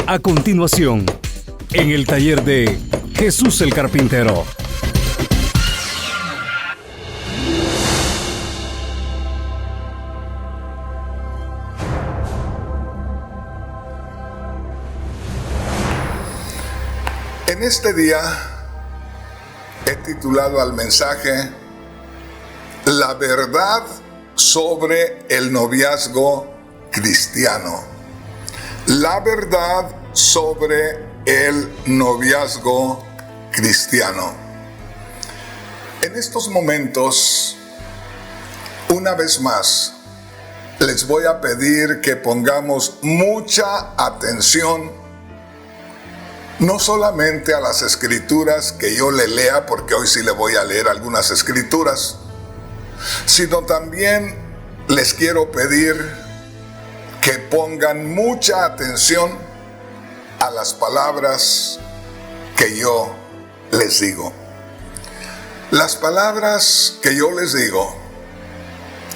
A continuación, en el taller de Jesús el Carpintero. En este día he titulado al mensaje La verdad sobre el noviazgo cristiano. La verdad sobre el noviazgo cristiano. En estos momentos, una vez más, les voy a pedir que pongamos mucha atención no solamente a las escrituras que yo le lea, porque hoy sí le voy a leer algunas escrituras, sino también les quiero pedir que pongan mucha atención a las palabras que yo les digo. Las palabras que yo les digo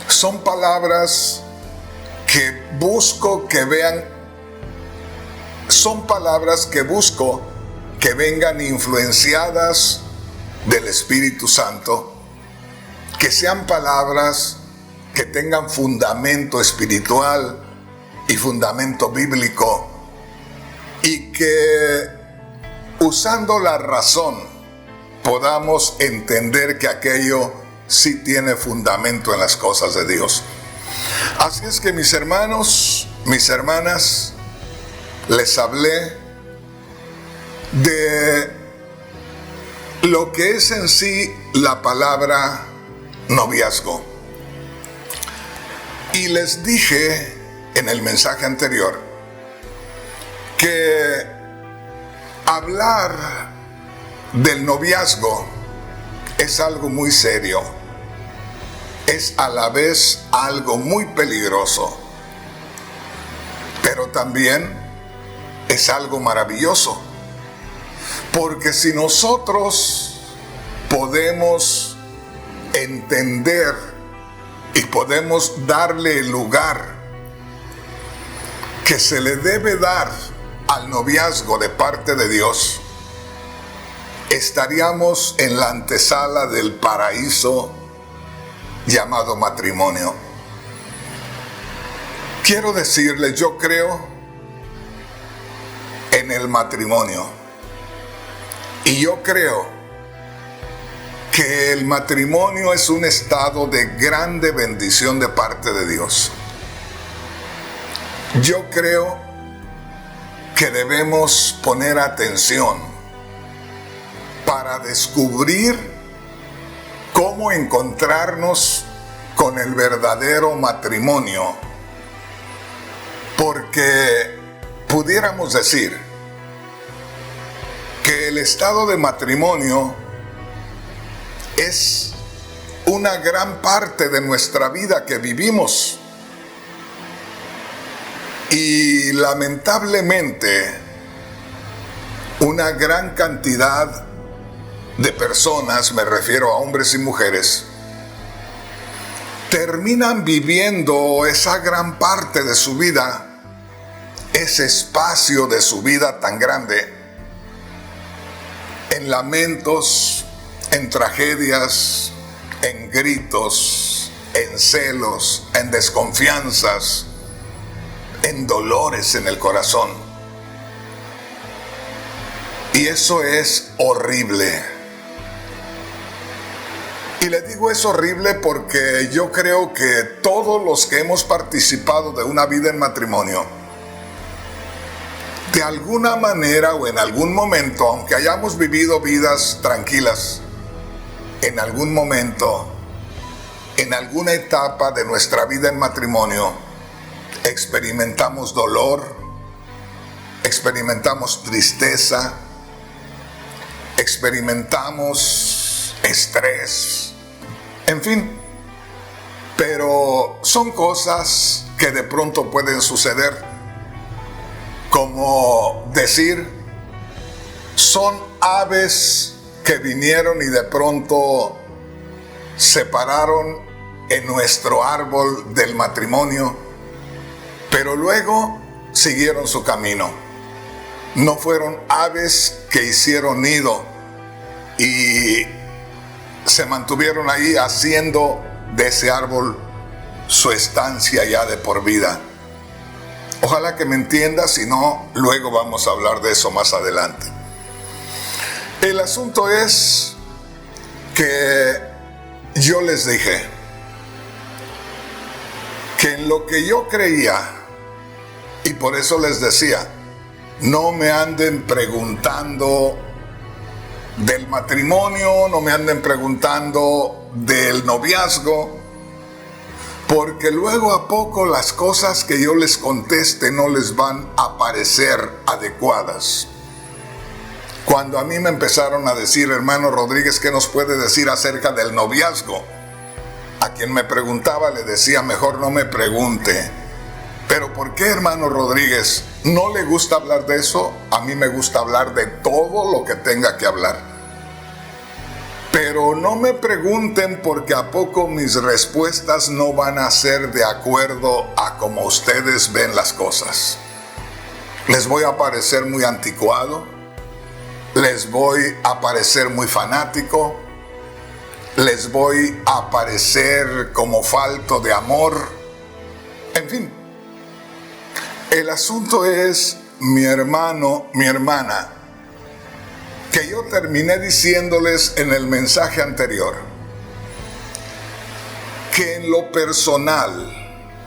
son palabras que busco que vean. Son palabras que busco que vengan influenciadas del Espíritu Santo, que sean palabras que tengan fundamento espiritual y fundamento bíblico, y que usando la razón podamos entender que aquello sí tiene fundamento en las cosas de Dios. Así es que, mis hermanos, mis hermanas, les hablé de lo que es en sí la palabra noviazgo. Y les dije en el mensaje anterior que hablar del noviazgo es algo muy serio, es a la vez algo muy peligroso, pero también es algo maravilloso, porque si nosotros podemos entender y podemos darle el lugar que se le debe dar al noviazgo de parte de Dios, estaríamos en la antesala del paraíso llamado matrimonio. Quiero decirles, yo creo en el matrimonio, y yo creo que el matrimonio es un estado de grande bendición de parte de Dios. Yo creo que debemos poner atención para descubrir cómo encontrarnos con el verdadero matrimonio, porque pudiéramos decir que el estado de matrimonio es una gran parte de nuestra vida que vivimos, y lamentablemente una gran cantidad de personas, me refiero a hombres y mujeres, terminan viviendo esa gran parte de su vida, ese espacio de su vida tan grande, en lamentos, en tragedias, en gritos, en celos, en desconfianzas, en dolores en el corazón. Y eso es horrible. Y le digo es horrible porque yo creo que todos los que hemos participado de una vida en matrimonio, de alguna manera o en algún momento, aunque hayamos vivido vidas tranquilas, en algún momento, en alguna etapa de nuestra vida en matrimonio, experimentamos dolor, experimentamos tristeza, experimentamos estrés, en fin. Pero son cosas que de pronto pueden suceder, como decir, son aves que vinieron y de pronto se pararon en nuestro árbol del matrimonio pero luego siguieron su camino. No fueron aves que hicieron nido y se mantuvieron ahí haciendo de ese árbol su estancia ya de por vida. Ojalá que me entiendas, si no, luego vamos a hablar de eso más adelante. El asunto es que yo les dije que en lo que yo creía, y por eso les decía, no me anden preguntando del matrimonio, no me anden preguntando del noviazgo, porque luego a poco las cosas que yo les conteste no les van a parecer adecuadas. Cuando a mí me empezaron a decir, hermano Rodríguez, ¿qué nos puede decir acerca del noviazgo? A quien me preguntaba le decía, mejor no me pregunte. ¿Pero por qué, hermano Rodríguez? ¿No le gusta hablar de eso? A mí me gusta hablar de todo lo que tenga que hablar. Pero no me pregunten, porque a poco mis respuestas no van a ser de acuerdo a cómo ustedes ven las cosas. Les voy a parecer muy anticuado, les voy a parecer muy fanático, les voy a parecer como falto de amor, en fin. El asunto es, mi hermano, mi hermana, que yo terminé diciéndoles en el mensaje anterior, que en lo personal,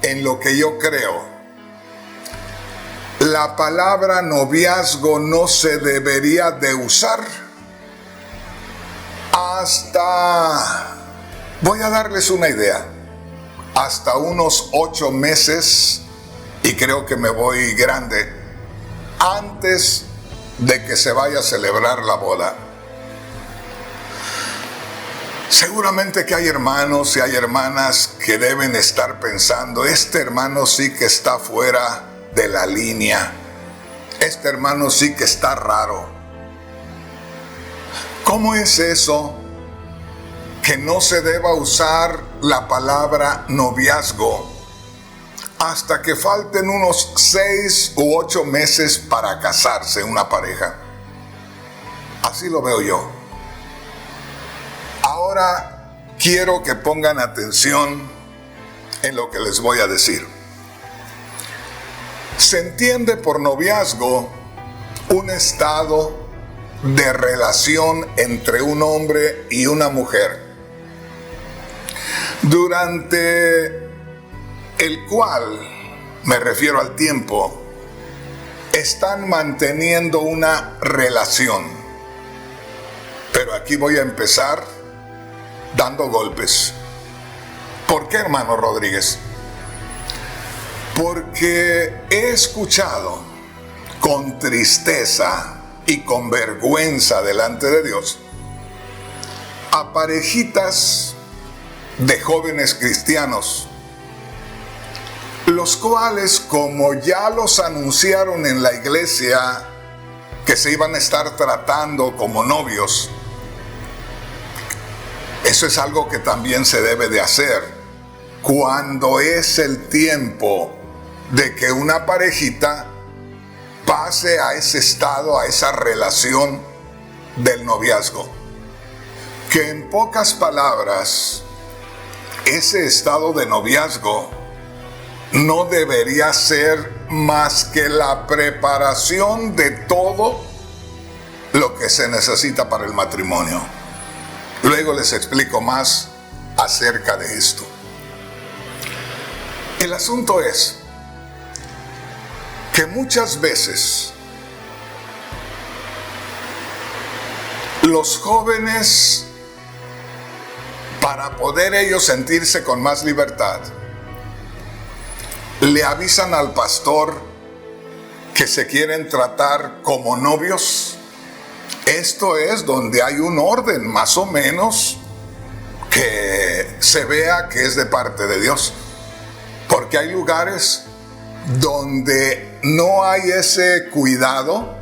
en lo que yo creo, la palabra noviazgo no se debería de usar hasta, voy a darles una idea, hasta unos 8 meses, y creo que me voy grande, antes de que se vaya a celebrar la boda. Seguramente que hay hermanos y hay hermanas que deben estar pensando, este hermano sí que está fuera de la línea, este hermano sí que está raro. ¿Cómo es eso que no se deba usar la palabra noviazgo hasta que falten unos 6 u 8 meses para casarse una pareja? Así lo veo yo. Ahora quiero que pongan atención en lo que les voy a decir. Se entiende por noviazgo un estado de relación entre un hombre y una mujer, durante el cual, me refiero al tiempo, están manteniendo una relación. Pero aquí voy a empezar dando golpes. ¿Por qué, hermano Rodríguez? Porque he escuchado con tristeza y con vergüenza delante de Dios a parejitas de jóvenes cristianos, los cuales, como ya los anunciaron en la iglesia que se iban a estar tratando como novios, eso es algo que también se debe de hacer cuando es el tiempo de que una parejita pase a ese estado, a esa relación del noviazgo. Que en pocas palabras, ese estado de noviazgo no debería ser más que la preparación de todo lo que se necesita para el matrimonio. Luego les explico más acerca de esto. El asunto es que muchas veces los jóvenes, para poder ellos sentirse con más libertad, le avisan al pastor que se quieren tratar como novios. Esto es donde hay un orden más o menos que se vea que es de parte de Dios, porque hay lugares donde no hay ese cuidado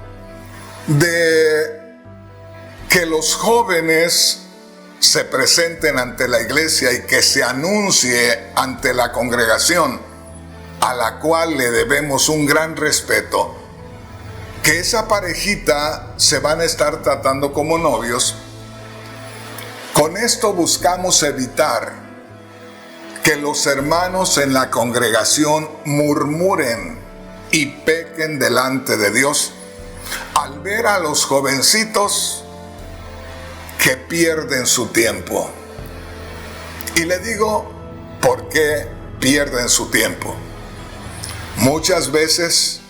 de que los jóvenes se presenten ante la iglesia y que se anuncie ante la congregación a la cual le debemos un gran respeto, que esa parejita se van a estar tratando como novios. Con esto buscamos evitar que los hermanos en la congregación murmuren y pequen delante de Dios al ver a los jovencitos que pierden su tiempo. Y le digo, ¿por qué pierden su tiempo? Muchas veces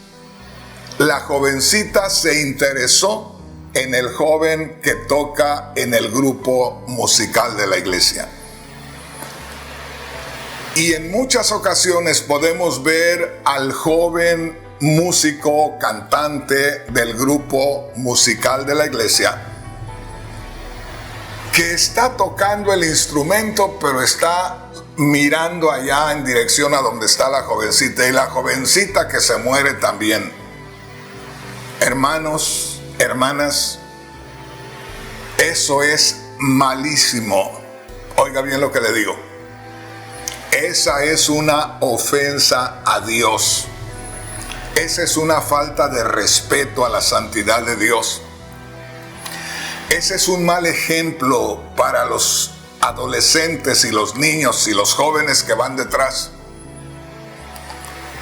la jovencita se interesó en el joven que toca en el grupo musical de la iglesia. Y en muchas ocasiones podemos ver al joven músico, cantante del grupo musical de la iglesia, que está tocando el instrumento, pero está mirando allá en dirección a donde está la jovencita, y la jovencita que se muere también. Hermanos, hermanas, eso es malísimo. Oiga bien lo que le digo. Esa es una ofensa a Dios. Esa es una falta de respeto a la santidad de Dios. Ese es un mal ejemplo para los adolescentes y los niños y los jóvenes que van detrás.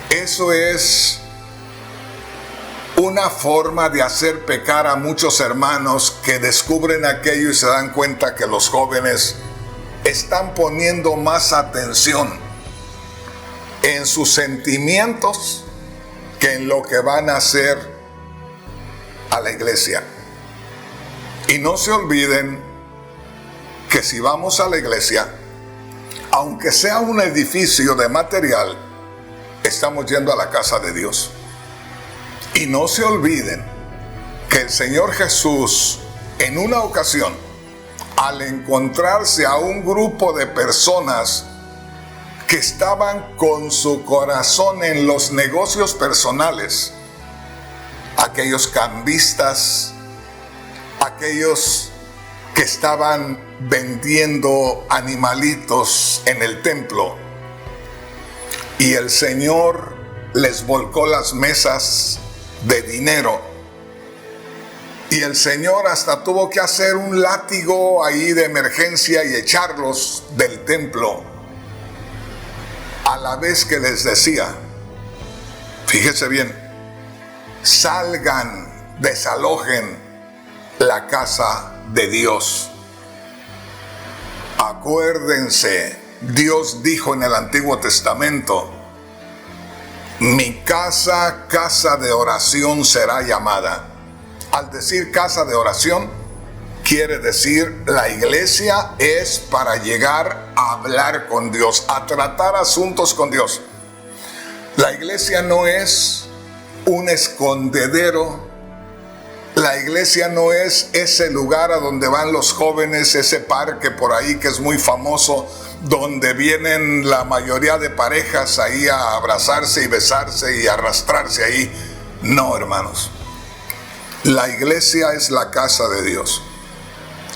Eso es una forma de hacer pecar a muchos hermanos que descubren aquello y se dan cuenta que los jóvenes están poniendo más atención en sus sentimientos que en lo que van a hacer a la iglesia. Y no se olviden que si vamos a la iglesia, aunque sea un edificio de material, estamos yendo a la casa de Dios. Y no se olviden que el Señor Jesús, en una ocasión, al encontrarse a un grupo de personas que estaban con su corazón en los negocios personales, aquellos cambistas, aquellos que estaban vendiendo animalitos en el templo, y el Señor les volcó las mesas de dinero, y el Señor hasta tuvo que hacer un látigo ahí de emergencia y echarlos del templo, a la vez que les decía, fíjese bien, salgan, desalojen la casa de Dios. Acuérdense, Dios dijo en el Antiguo Testamento, mi casa, casa de oración será llamada. Al decir casa de oración, quiere decir la iglesia es para llegar a hablar con Dios, a tratar asuntos con Dios. La iglesia no es un escondedero. La iglesia no es ese lugar a donde van los jóvenes, ese parque por ahí que es muy famoso, donde vienen la mayoría de parejas ahí a abrazarse y besarse y arrastrarse ahí. No, hermanos. La iglesia es la casa de Dios.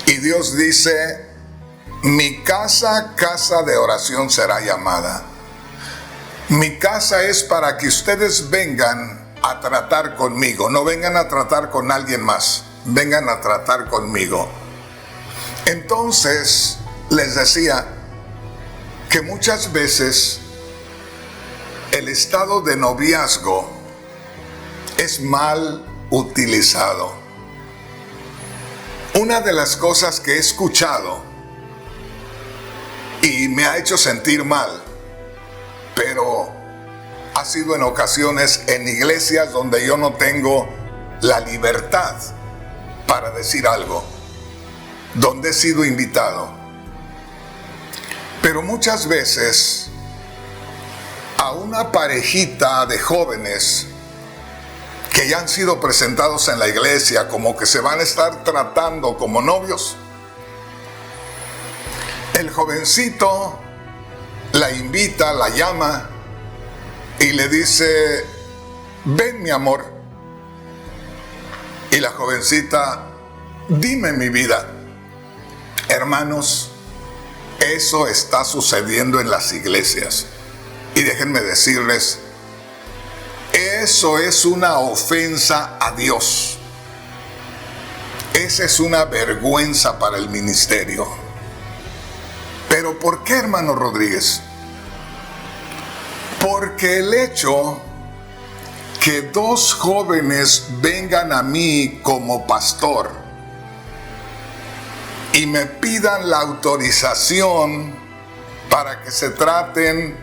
Y Dios dice, mi casa, casa de oración será llamada. Mi casa es para que ustedes vengan a tratar conmigo. No vengan a tratar con alguien más. Vengan a tratar conmigo. Entonces, les decía que muchas veces el estado de noviazgo es mal utilizado. Una de las cosas que he escuchado y me ha hecho sentir mal, pero ha sido en ocasiones en iglesias donde yo no tengo la libertad para decir algo, donde he sido invitado. Pero muchas veces a una parejita de jóvenes que ya han sido presentados en la iglesia como que se van a estar tratando como novios, el jovencito la invita, la llama y le dice, ven mi amor. Y la jovencita, dime mi vida. Hermanos, eso está sucediendo en las iglesias. Y déjenme decirles, eso es una ofensa a Dios. Esa es una vergüenza para el ministerio. ¿Pero por qué, hermano Rodríguez? Porque el hecho que dos jóvenes vengan a mí como pastor y me pidan la autorización para que se traten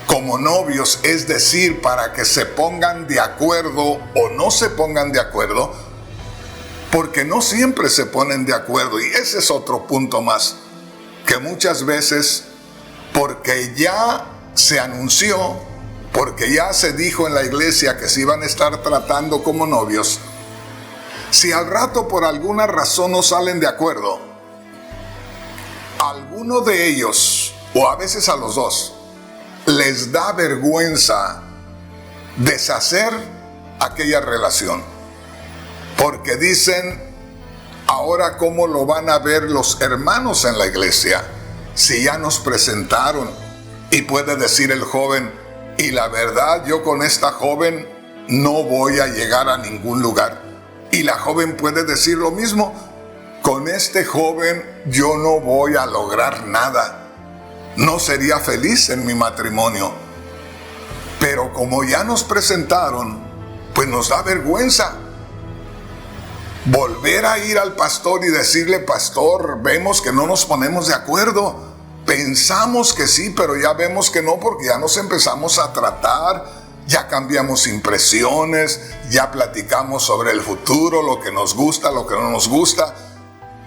como novios, es decir, para que se pongan de acuerdo o no se pongan de acuerdo, porque no siempre se ponen de acuerdo, y ese es otro punto más, que muchas veces, porque ya se anunció, porque ya se dijo en la iglesia que se iban a estar tratando como novios, si al rato por alguna razón no salen de acuerdo, alguno de ellos, o a veces a los dos, les da vergüenza deshacer aquella relación, porque dicen, ahora cómo lo van a ver los hermanos en la iglesia, si ya nos presentaron. Y puede decir el joven, y la verdad, yo con esta joven no voy a llegar a ningún lugar. Y la joven puede decir lo mismo, con este joven yo no voy a lograr nada. No sería feliz en mi matrimonio. Pero como ya nos presentaron, pues nos da vergüenza volver a ir al pastor y decirle, pastor, vemos que no nos ponemos de acuerdo. Pensamos que sí, pero ya vemos que no, porque ya nos empezamos a tratar, ya cambiamos impresiones, ya platicamos sobre el futuro, lo que nos gusta, lo que no nos gusta,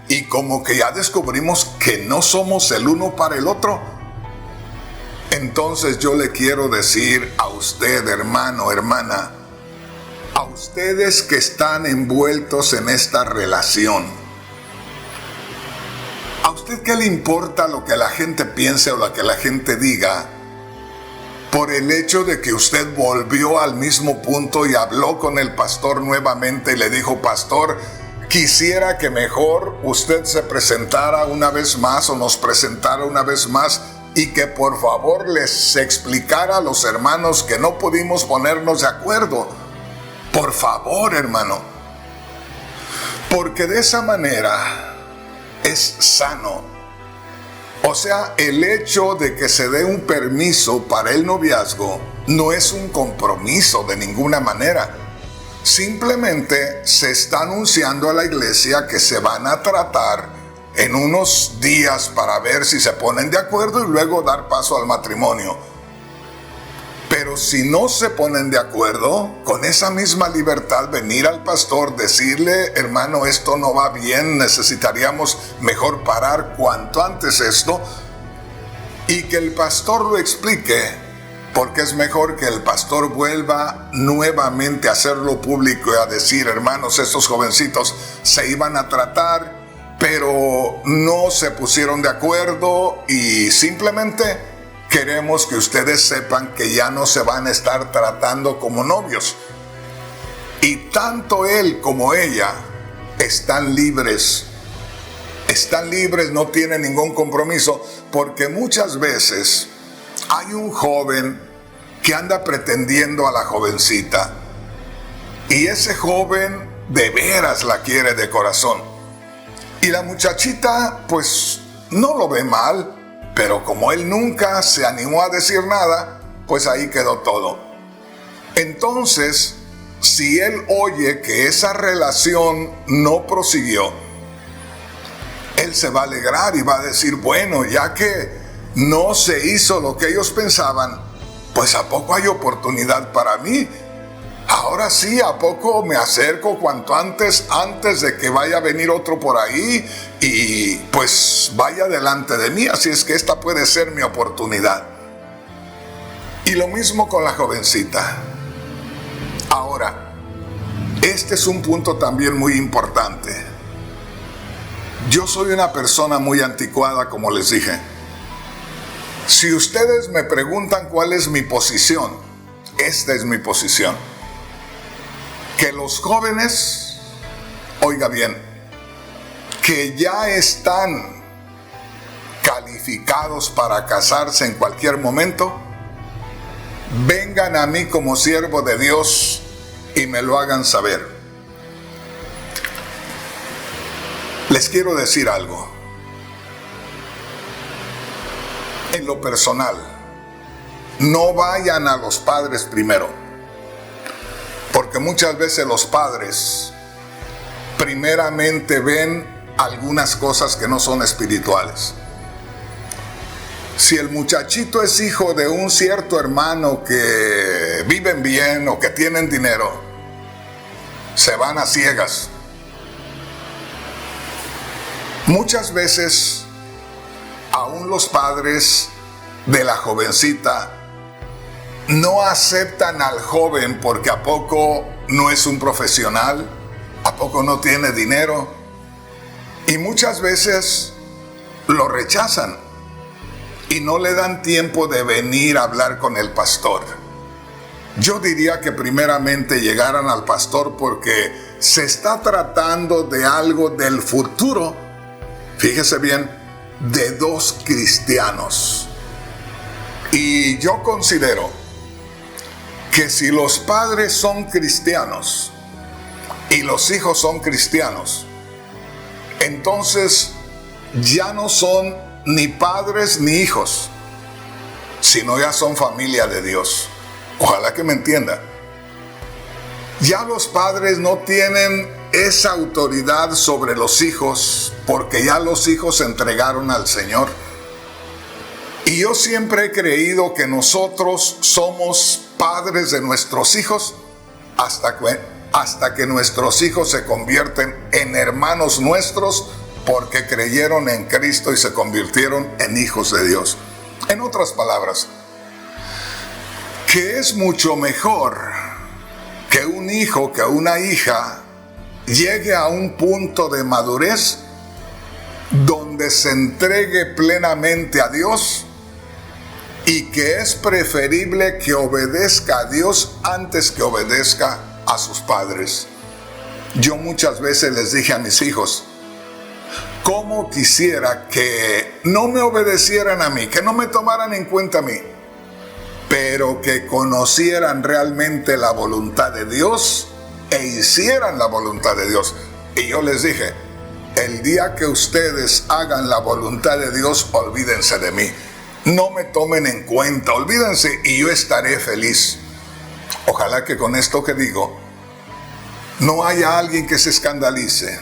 y como que ya descubrimos que no somos el uno para el otro. Entonces yo le quiero decir a usted, hermano, hermana, a ustedes que están envueltos en esta relación, ¿a usted qué le importa lo que la gente piense o lo que la gente diga por el hecho de que usted volvió al mismo punto y habló con el pastor nuevamente y le dijo, pastor, quisiera que mejor usted se presentara una vez más o nos presentara una vez más y que por favor les explicara a los hermanos que no pudimos ponernos de acuerdo? Por favor, hermano, porque de esa manera es sano. O sea, el hecho de que se dé un permiso para el noviazgo no es un compromiso de ninguna manera. Simplemente se está anunciando a la iglesia que se van a tratar en unos días para ver si se ponen de acuerdo y luego dar paso al matrimonio. Pero si no se ponen de acuerdo, con esa misma libertad venir al pastor, decirle, hermano, esto no va bien, necesitaríamos mejor parar cuanto antes esto, y que el pastor lo explique, porque es mejor que el pastor vuelva nuevamente a hacerlo público y a decir, hermanos, estos jovencitos se iban a tratar, pero no se pusieron de acuerdo y simplemente queremos que ustedes sepan que ya no se van a estar tratando como novios. Y tanto él como ella están libres. Están libres, no tienen ningún compromiso, porque muchas veces hay un joven que anda pretendiendo a la jovencita. Y ese joven de veras la quiere de corazón. Y la muchachita pues no lo ve mal, pero como él nunca se animó a decir nada, pues ahí quedó todo. Entonces, si él oye que esa relación no prosiguió, él se va a alegrar y va a decir, bueno, ya que no se hizo lo que ellos pensaban, pues ¿a poco hay oportunidad para mí? Ahora sí, ¿a poco me acerco cuanto antes de que vaya a venir otro por ahí y pues vaya delante de mí? Así es que esta puede ser mi oportunidad. Y lo mismo con la jovencita. Ahora, este es un punto también muy importante. Yo soy una persona muy anticuada, como les dije. Si ustedes me preguntan cuál es mi posición, esta es mi posición. Que los jóvenes, oiga bien, que ya están calificados para casarse en cualquier momento, vengan a mí como siervo de Dios y me lo hagan saber. Les quiero decir algo. En lo personal, no vayan a los padres primero, porque muchas veces los padres primeramente ven algunas cosas que no son espirituales. Si el muchachito es hijo de un cierto hermano que viven bien o que tienen dinero, se van a ciegas. Muchas veces, aún los padres de la jovencita no aceptan al joven porque a poco no es un profesional, a poco no tiene dinero, y muchas veces lo rechazan y no le dan tiempo de venir a hablar con el pastor. Yo diría que primeramente llegaran al pastor porque se está tratando de algo del futuro, fíjese bien, de dos cristianos. Y yo considero que si los padres son cristianos y los hijos son cristianos, entonces ya no son ni padres ni hijos, sino ya son familia de Dios. Ojalá que me entienda. Ya los padres no tienen esa autoridad sobre los hijos, porque ya los hijos se entregaron al Señor. Y yo siempre he creído que nosotros somos padres de nuestros hijos hasta que nuestros hijos se convierten en hermanos nuestros, porque creyeron en Cristo y se convirtieron en hijos de Dios. En otras palabras, que es mucho mejor que un hijo, que una hija llegue a un punto de madurez donde se entregue plenamente a Dios, y que es preferible que obedezca a Dios antes que obedezca a sus padres. Yo muchas veces les dije a mis hijos, cómo quisiera que no me obedecieran a mí, que no me tomaran en cuenta a mí, pero que conocieran realmente la voluntad de Dios e hicieran la voluntad de Dios. Y yo les dije, el día que ustedes hagan la voluntad de Dios, olvídense de mí. No me tomen en cuenta, olvídense y yo estaré feliz. Ojalá que con esto que digo, no haya alguien que se escandalice.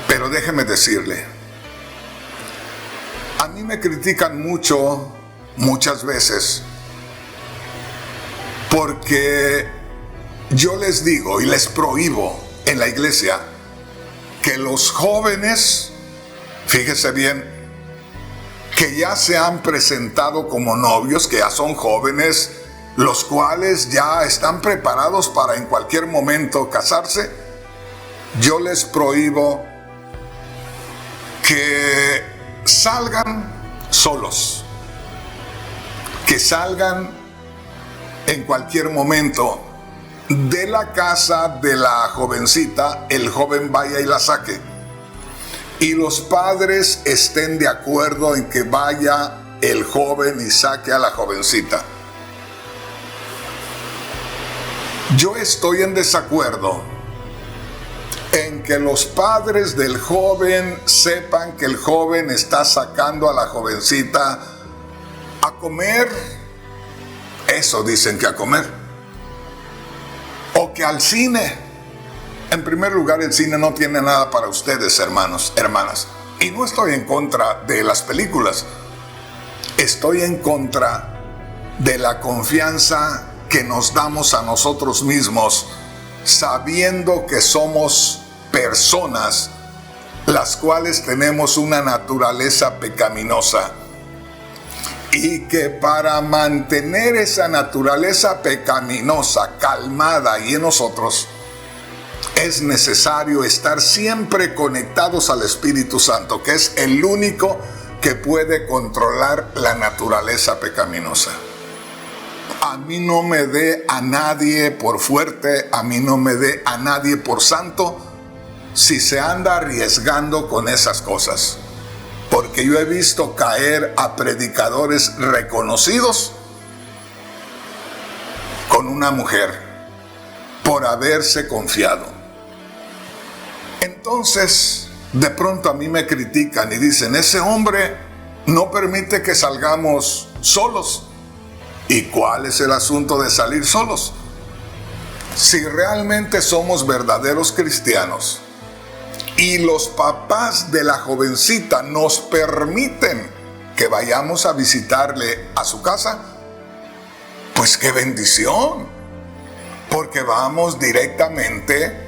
Pero déjeme decirle, a mí me critican muchas veces, porque yo les digo y les prohíbo en la iglesia que los jóvenes, fíjese bien, que ya se han presentado como novios, que ya son jóvenes, los cuales ya están preparados para en cualquier momento casarse, yo les prohíbo que salgan solos, que salgan en cualquier momento de la casa de la jovencita, el joven vaya y la saque, y los padres estén de acuerdo en que vaya el joven y saque a la jovencita. Yo estoy en desacuerdo en que los padres del joven sepan que el joven está sacando a la jovencita a comer. Eso dicen que a comer. O que al cine. En primer lugar, el cine no tiene nada para ustedes, hermanos, hermanas. Y no estoy en contra de las películas. Estoy en contra de la confianza que nos damos a nosotros mismos, sabiendo que somos personas las cuales tenemos una naturaleza pecaminosa, y que para mantener esa naturaleza pecaminosa calmada y en nosotros es necesario estar siempre conectados al Espíritu Santo, que es el único que puede controlar la naturaleza pecaminosa. A mí no me dé a nadie por fuerte, a mí no me dé a nadie por santo, si se anda arriesgando con esas cosas. Porque yo he visto caer a predicadores reconocidos con una mujer por haberse confiado. Entonces, de pronto a mí me critican y dicen, ese hombre no permite que salgamos solos. ¿Y cuál es el asunto de salir solos? Si realmente somos verdaderos cristianos y los papás de la jovencita nos permiten que vayamos a visitarle a su casa, pues qué bendición, porque vamos directamente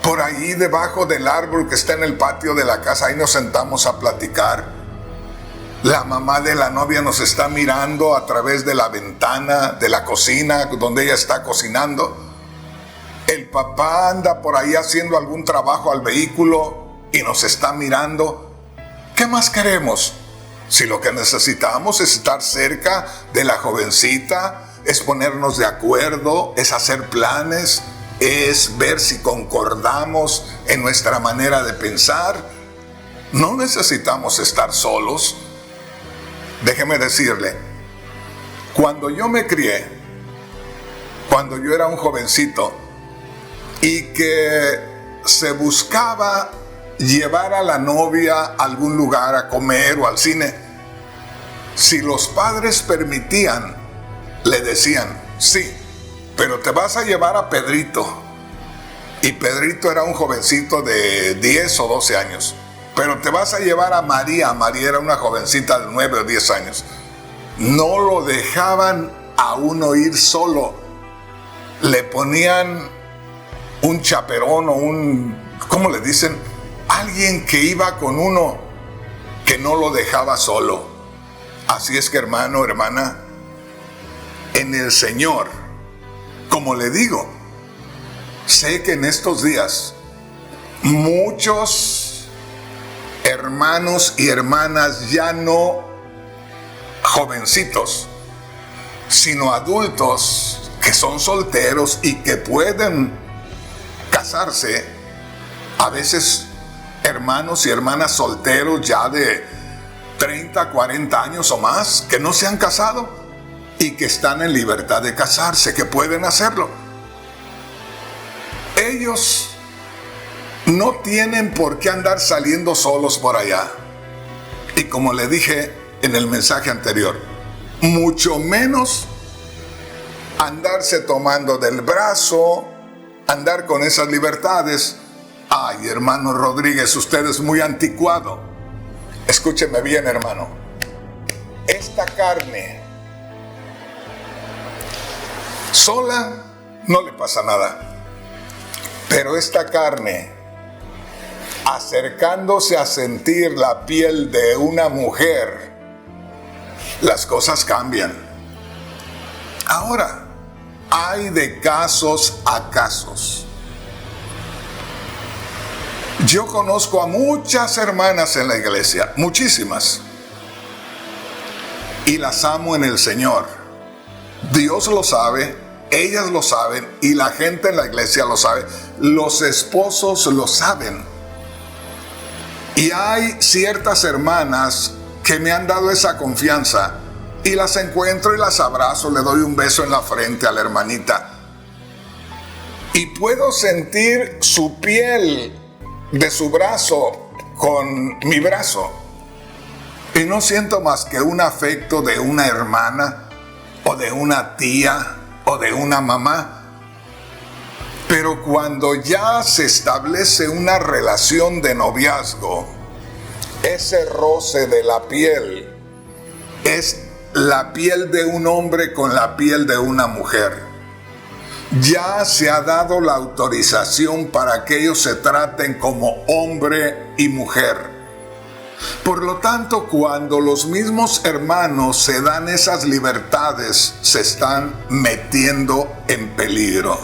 por ahí debajo del árbol que está en el patio de la casa, ahí nos sentamos a platicar. La mamá de la novia nos está mirando a través de la ventana de la cocina donde ella está cocinando. El papá anda por ahí haciendo algún trabajo al vehículo y nos está mirando. ¿Qué más queremos? Si lo que necesitamos es estar cerca de la jovencita, es ponernos de acuerdo, es hacer planes, es ver si concordamos en nuestra manera de pensar. No necesitamos estar solos. Déjeme decirle, cuando yo me crié, cuando yo era un jovencito y que se buscaba llevar a la novia a algún lugar a comer o al cine, si los padres permitían, le decían, sí, pero te vas a llevar a Pedrito. Y Pedrito era un jovencito de 10 o 12 años. Pero te vas a llevar a María. María era una jovencita de 9 o 10 años. No lo dejaban a uno ir solo. Le ponían un chaperón o ¿cómo le dicen? Alguien que iba con uno, que no lo dejaba solo. Así es que, hermano, hermana, en el Señor, como le digo, sé que en estos días muchos hermanos y hermanas, ya no jovencitos, sino adultos que son solteros y que pueden casarse, a veces hermanos y hermanas solteros ya de 30, 40 años o más, que no se han casado y que están en libertad de casarse, que pueden hacerlo. Ellos no tienen por qué andar saliendo solos por allá. Y como le dije en el mensaje anterior, mucho menos andarse tomando del brazo, andar con esas libertades. Ay, hermano Rodríguez, usted es muy anticuado. Escúcheme bien, hermano. Esta carne sola no le pasa nada. Pero esta carne, acercándose a sentir la piel de una mujer, las cosas cambian. Ahora, hay de casos a casos. Yo conozco a muchas hermanas en la iglesia, muchísimas, y las amo en el Señor. Dios lo sabe, ellas lo saben, y la gente en la iglesia lo sabe, los esposos lo saben. Y hay ciertas hermanas que me han dado esa confianza, y las encuentro y las abrazo, le doy un beso en la frente a la hermanita, y puedo sentir su piel de su brazo con mi brazo, y no siento más que un afecto de una hermana o de una tía o de una mamá. Pero cuando ya se establece una relación de noviazgo, ese roce de la piel es la piel de un hombre con la piel de una mujer. Ya se ha dado la autorización para que ellos se traten como hombre y mujer. Por lo tanto, cuando los mismos hermanos se dan esas libertades, se están metiendo en peligro.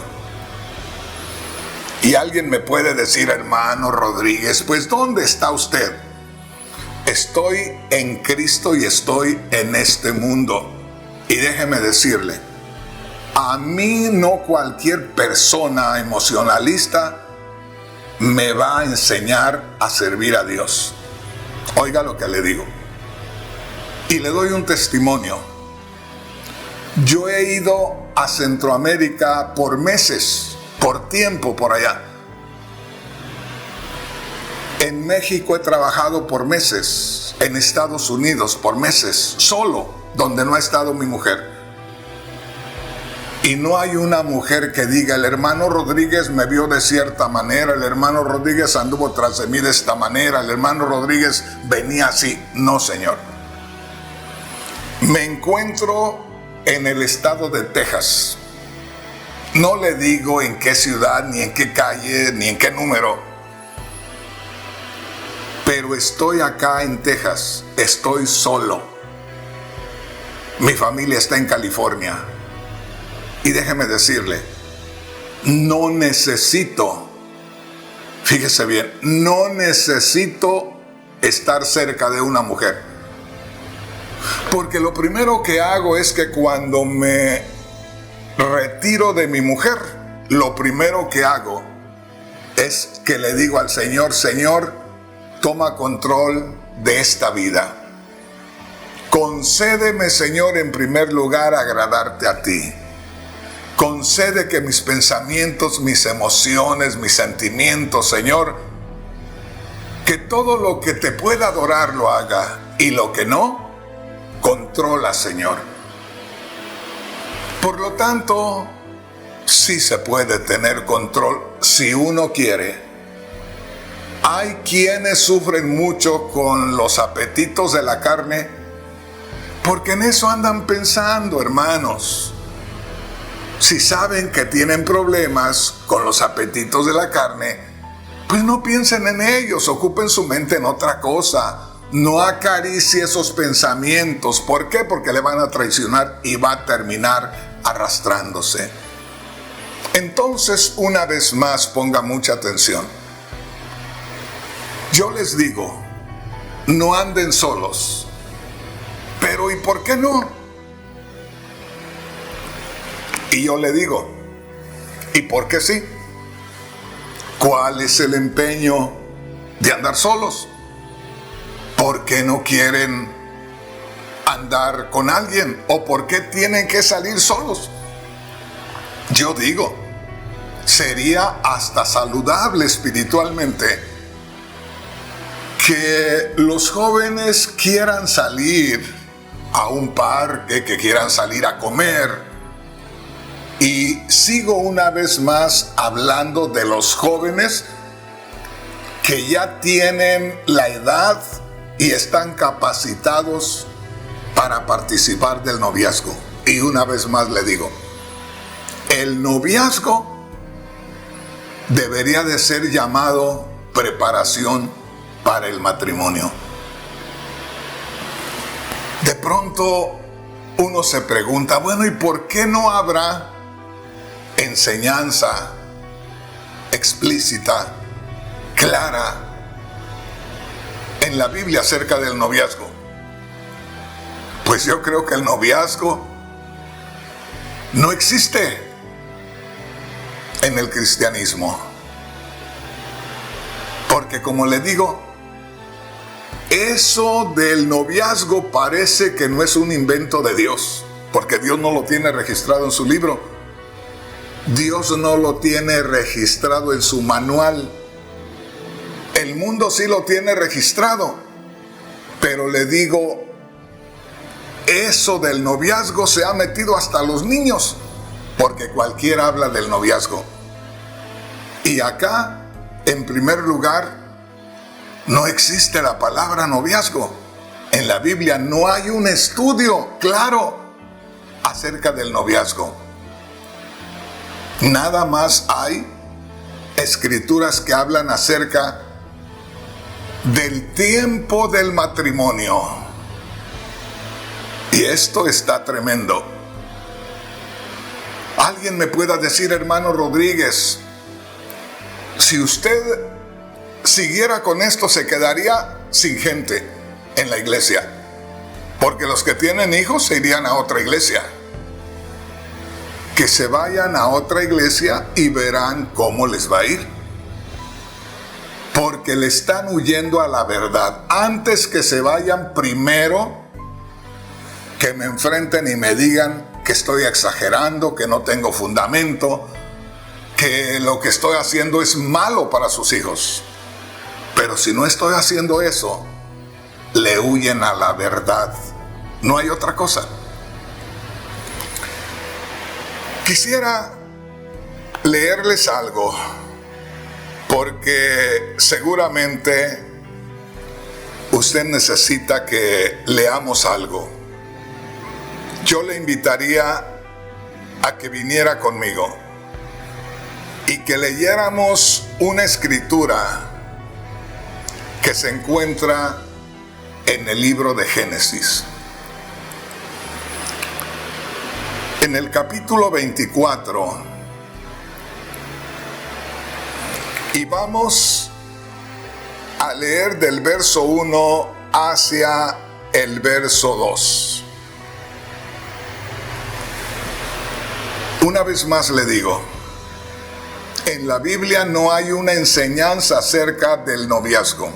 Y alguien me puede decir, hermano Rodríguez, pues ¿dónde está usted? Estoy en Cristo y estoy en este mundo. Y déjeme decirle, a mí no cualquier persona emocionalista me va a enseñar a servir a Dios. Oiga lo que le digo. Y le doy un testimonio. Yo he ido a Centroamérica por meses, por tiempo por allá. En México he trabajado por meses, en Estados Unidos por meses, solo, donde no ha estado mi mujer. Y no hay una mujer que diga, el hermano Rodríguez me vio de cierta manera, el hermano Rodríguez anduvo tras de mí de esta manera, el hermano Rodríguez venía así. No, Señor. Me encuentro en el estado de Texas. No le digo en qué ciudad, ni en qué calle, ni en qué número. Pero estoy acá en Texas, estoy solo. Mi familia está en California. Y déjeme decirle, no necesito, fíjese bien, no necesito estar cerca de una mujer. Porque lo primero que hago es que cuando me retiro de mi mujer, lo primero que hago es que le digo al Señor, Señor, toma control de esta vida. Concédeme, Señor, en primer lugar, agradarte a ti. Concede que mis pensamientos, mis emociones, mis sentimientos, Señor, que todo lo que te pueda adorar lo haga, y lo que no, controla, Señor. Por lo tanto, sí se puede tener control si uno quiere. Hay quienes sufren mucho con los apetitos de la carne, porque en eso andan pensando, hermanos. Si saben que tienen problemas con los apetitos de la carne, pues no piensen en ellos, ocupen su mente en otra cosa. No acaricie esos pensamientos. ¿Por qué? Porque le van a traicionar y va a terminar arrastrándose. Entonces, una vez más, ponga mucha atención. Yo les digo, no anden solos. Pero ¿y por qué no? Y yo le digo, ¿y por qué sí? ¿Cuál es el empeño de andar solos? ¿Por qué no quieren andar con alguien? ¿O por qué tienen que salir solos? Yo digo, sería hasta saludable espiritualmente que los jóvenes quieran salir a un parque, que quieran salir a comer. Y sigo una vez más hablando de los jóvenes que ya tienen la edad y están capacitados para participar del noviazgo. Y una vez más le digo, el noviazgo debería de ser llamado preparación para el matrimonio. De pronto uno se pregunta, bueno, ¿y por qué no habrá enseñanza explícita, clara, en la Biblia acerca del noviazgo? Pues yo creo que el noviazgo no existe en el cristianismo. Porque como le digo, eso del noviazgo parece que no es un invento de Dios, porque Dios no lo tiene registrado en su libro. Dios no lo tiene registrado en su manual. El mundo sí lo tiene registrado. Pero le digo, eso del noviazgo se ha metido hasta los niños, porque cualquiera habla del noviazgo. Y acá, en primer lugar, no existe la palabra noviazgo. En la Biblia no hay un estudio claro acerca del noviazgo. Nada más hay escrituras que hablan acerca del tiempo del matrimonio. Y esto está tremendo. Alguien me pueda decir, hermano Rodríguez, si usted siguiera con esto, se quedaría sin gente en la iglesia, porque los que tienen hijos se irían a otra iglesia. Que se vayan a otra iglesia y verán cómo les va a ir, porque le están huyendo a la verdad. Antes que se vayan, primero que me enfrenten y me digan que estoy exagerando, que no tengo fundamento, que lo que estoy haciendo es malo para sus hijos. Pero si no estoy haciendo eso, le huyen a la verdad. No hay otra cosa. Quisiera leerles algo, porque seguramente usted necesita que leamos algo. Yo le invitaría a que viniera conmigo y que leyéramos una escritura que se encuentra en el libro de Génesis. En el capítulo 24, y vamos a leer del verso 1 hacia el verso 2. Una vez más le digo, en la Biblia no hay una enseñanza acerca del noviazgo.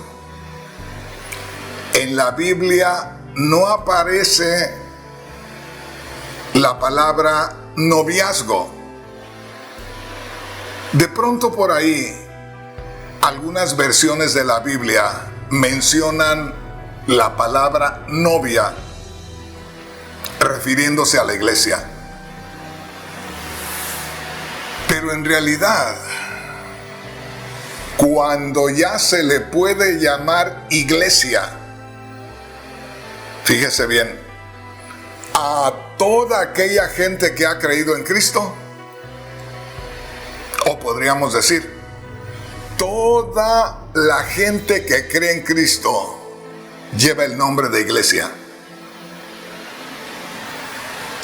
En la Biblia no aparece la palabra noviazgo. De pronto por ahí, algunas versiones de la Biblia mencionan la palabra novia, refiriéndose a la iglesia. Pero en realidad, cuando ya se le puede llamar iglesia, fíjese bien, a toda aquella gente que ha creído en Cristo, o podríamos decir, toda la gente que cree en Cristo lleva el nombre de iglesia.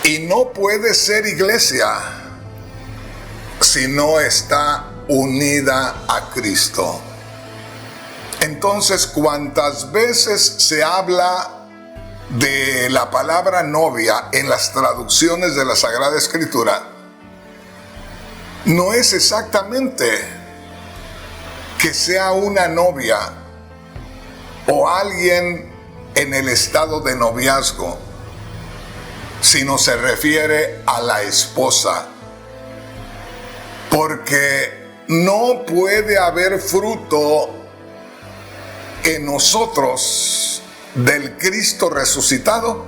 Y no puede ser iglesia si no está unida a Cristo. Entonces, cuantas veces se habla de la palabra novia en las traducciones de la Sagrada Escritura, no es exactamente que sea una novia o alguien en el estado de noviazgo, sino se refiere a la esposa. Porque no puede haber fruto en nosotros del Cristo resucitado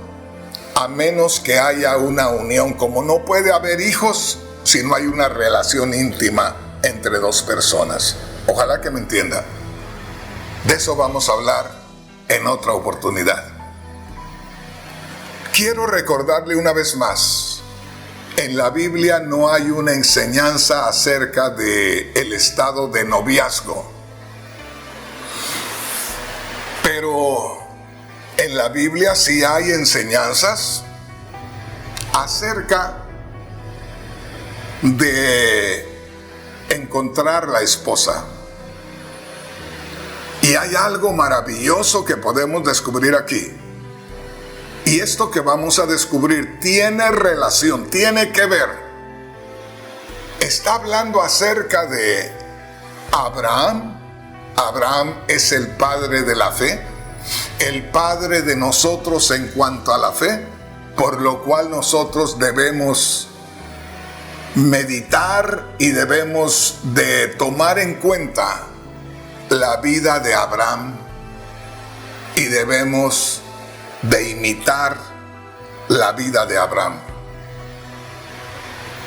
a menos que haya una unión. Como no puede haber hijos si no hay una relación íntima entre dos personas. Ojalá que me entienda. De eso vamos a hablar en otra oportunidad. Quiero recordarle una vez más, en la Biblia no hay una enseñanza acerca del estado de noviazgo. Pero en la Biblia sí hay enseñanzas acerca de encontrar la esposa. Y hay algo maravilloso que podemos descubrir aquí. Y esto que vamos a descubrir tiene relación, tiene que ver. Está hablando acerca de Abraham. Abraham es el padre de la fe, el padre de nosotros en cuanto a la fe, por lo cual nosotros debemos meditar y debemos de tomar en cuenta la vida de Abraham y debemos de imitar la vida de Abraham.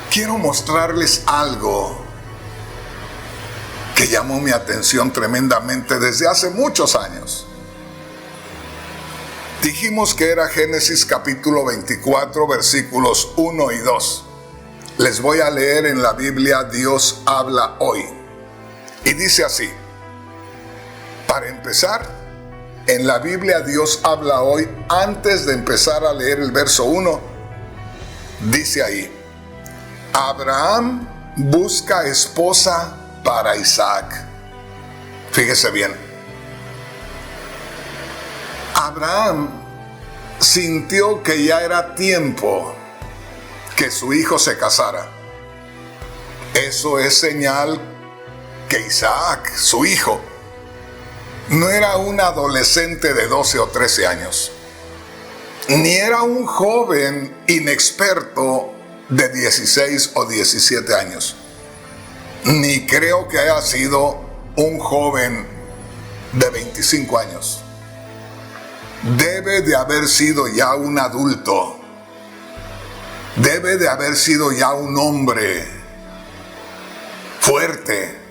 Quiero mostrarles algo que llamó mi atención tremendamente desde hace muchos años. Dijimos que era Génesis capítulo 24, versículos 1 y 2. Les voy a leer en la Biblia Dios habla hoy. Y dice así. Para empezar, en la Biblia Dios habla hoy, antes de empezar a leer el verso 1, dice ahí, Abraham busca esposa para Isaac. Fíjese bien. Abraham sintió que ya era tiempo que su hijo se casara. Eso es señal que Isaac, su hijo, no era un adolescente de 12 o 13 años. ni era un joven inexperto de 16 o 17 años, ni creo que haya sido un joven de 25 años. Debe de haber sido ya un adulto, debe de haber sido ya un hombre fuerte.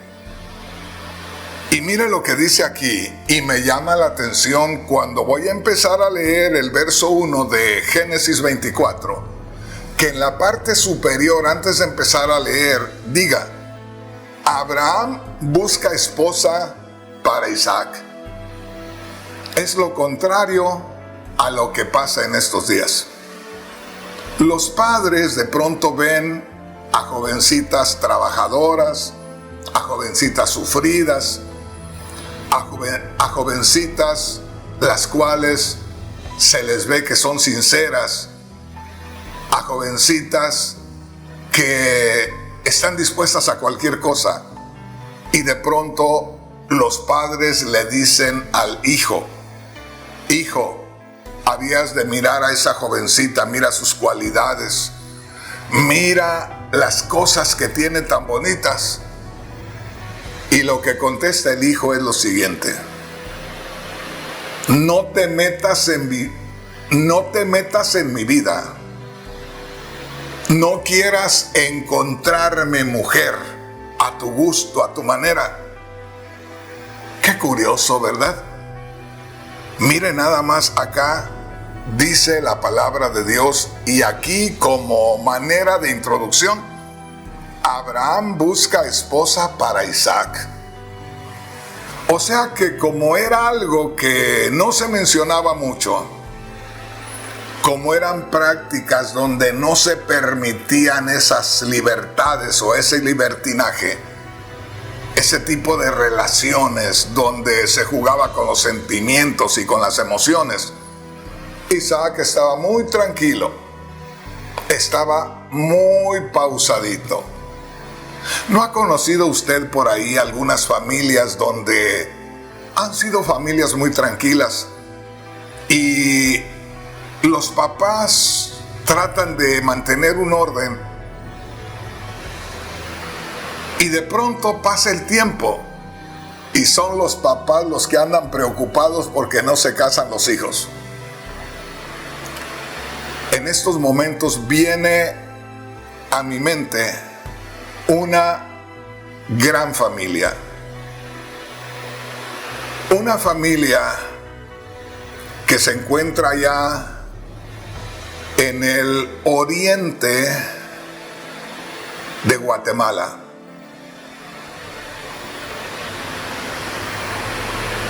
Y mire lo que dice aquí, y me llama la atención cuando voy a empezar a leer el verso 1 de Génesis 24, que en la parte superior, antes de empezar a leer, diga: Abraham busca esposa para Isaac. Es lo contrario a lo que pasa en estos días. Los padres de pronto ven a jovencitas trabajadoras, a jovencitas sufridas, a jovencitas las cuales se les ve que son sinceras, a jovencitas que están dispuestas a cualquier cosa, y de pronto los padres le dicen al hijo: hijo, habías de mirar a esa jovencita, mira sus cualidades, mira las cosas que tiene tan bonitas. Y lo que contesta el hijo es lo siguiente: no te metas en mi vida. No quieras encontrarme mujer a tu gusto, a tu manera. Qué curioso, ¿verdad? Mire nada más, acá dice la palabra de Dios, y aquí como manera de introducción, Abraham busca esposa para Isaac. O sea que como era algo que no se mencionaba mucho, como eran prácticas donde no se permitían esas libertades o ese libertinaje, ese tipo de relaciones donde se jugaba con los sentimientos y con las emociones, Isaac estaba muy tranquilo, estaba muy pausadito. ¿No ha conocido usted por ahí algunas familias donde han sido familias muy tranquilas y los papás tratan de mantener un orden y de pronto pasa el tiempo y son los papás los que andan preocupados porque no se casan los hijos? En estos momentos viene a mi mente una gran familia. Una familia que se encuentra allá en el oriente de Guatemala.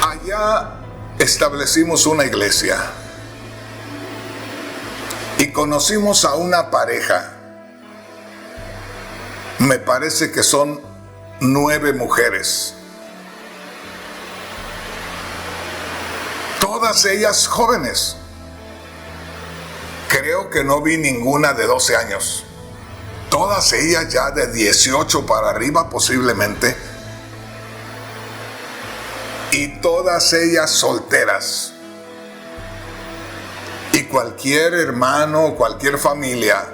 Allá establecimos una iglesia y conocimos a una pareja. Me parece que son 9 mujeres. Todas ellas jóvenes. Creo que no vi ninguna de 12 años. Todas ellas ya de 18 para arriba posiblemente. Y todas ellas solteras. Y cualquier hermano, cualquier familia